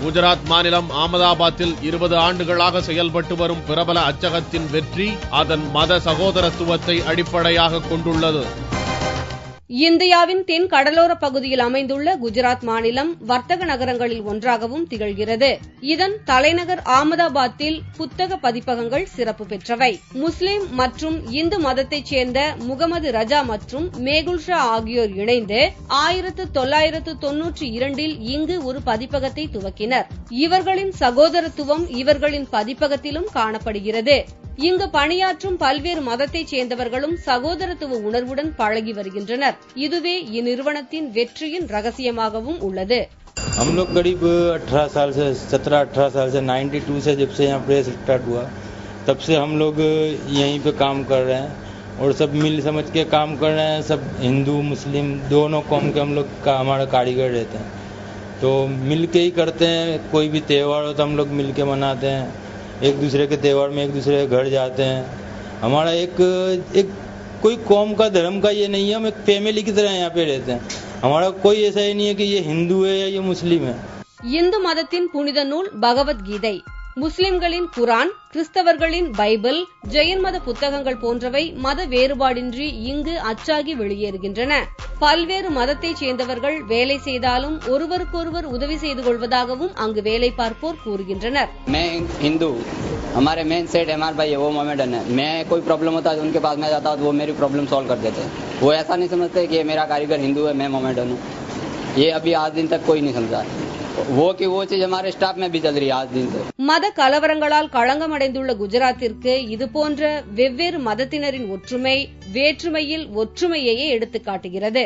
குஜராத் மாநிலம் அகமதாபாத்தில் 20 ஆண்டுகளாக செயல்பட்டு வரும் பிரபல அச்சகத்தின் வெற்றி அதன் மத சகோதரத்துவத்தை அடிப்படையாக கொண்டுள்ளது. இந்தியாவின் தென் கடலோர பகுதியில் அமைந்துள்ள குஜராத் மாநிலம் வர்த்தக நகரங்களில் ஒன்றாகவும் திகழ்கிறது. இதன் தலைநகர் அகமதாபாத்தில் புத்தக பதிப்பகங்கள் சிறப்பு பெற்றவை. முஸ்லிம் மற்றும் இந்து மதத்தைச் சேர்ந்த முகமது ரஜா மற்றும் மேகுல் ஷா ஆகியோர் இணைந்து 1992 இங்கு ஒரு பதிப்பகத்தை துவக்கினர். இவர்களின் சகோதரத்துவம் இவர்களின் பதிப்பகத்திலும் காணப்படுகிறது. இங்கு பணியாற்றும் பல்வேறு மதத்தைச் சேர்ந்தவர்களும் சகோதரத்துவ உணர்வுடன் பழகி வருகின்றனர். இதுவே இந்நிறுவனத்தின் வெற்றியின் ரகசியமாகவும் உள்ளது. हम लोग करीब 18 साल से 17-18 साल से 92 से जब से यहाँ प्रेस स्टार्ट हुआ तब से हम लोग यहीं पे काम कर रहे हैं और सब मिल समझ के काम कर रहे हैं. सब हिंदू मुस्लिम दोनों कौम के हम लोग का हमारा कारीगर रहते हैं तो मिल के ही करते हैं. कोई भी त्यौहार हो तो हम लोग मिल के मनाते हैं. एक दूसरे के त्यौहार में एक दूसरे के घर जाते हैं. हमारा एक कोई कौम का धर्म का ये नहीं है. हम एक फैमिली की तरह यहाँ पे रहते हैं. हमारा कोई ऐसा ही नहीं है कि ये हिंदू है या ये मुस्लिम है. இந்து மதத்தின் புனித நூல் பகவத்கீதை, முஸ்லிம்களின் குரான், கிறிஸ்தவர்களின் பைபிள், ஜெயின் மத புத்தகங்கள் போன்றவை மத வேறுபாடின்றி இங்கு அச்சாகி வெளியேறுகின்றன. பல்வேறு மதத்தைச் சேர்ந்தவர்கள் வேலை செய்தாலும் ஒருவருக்கொருவர் உதவி செய்து கொள்வதாகவும் அங்கு வேலை பார்ப்போர் கூறுகின்றனர். हमारे मेन सेट एमआर भाई है, वो मोमेडन है. मैं कोई प्रॉब्लम होता है उनके पास मैं जाता हूँ तो वो मेरी प्रॉब्लम सॉल्व कर देते हैं. वो ऐसा नहीं समझते कि ये मेरा कारीगर हिंदू है मैं मोमेडन हूँ. ये अभी आज दिन तक कोई नहीं समझा. वो चीज हमारे स्टाफ में भी चल रही है आज दिन से. மத கலவரங்களால் களங்கமடைந்துள்ள குஜராத்திற்கு இதுபோன்ற வெவ்வேறு மதத்தினரின் ஒற்றுமை வேற்றுமையில் ஒற்றுமையையே எடுத்துக்காட்டுகிறது.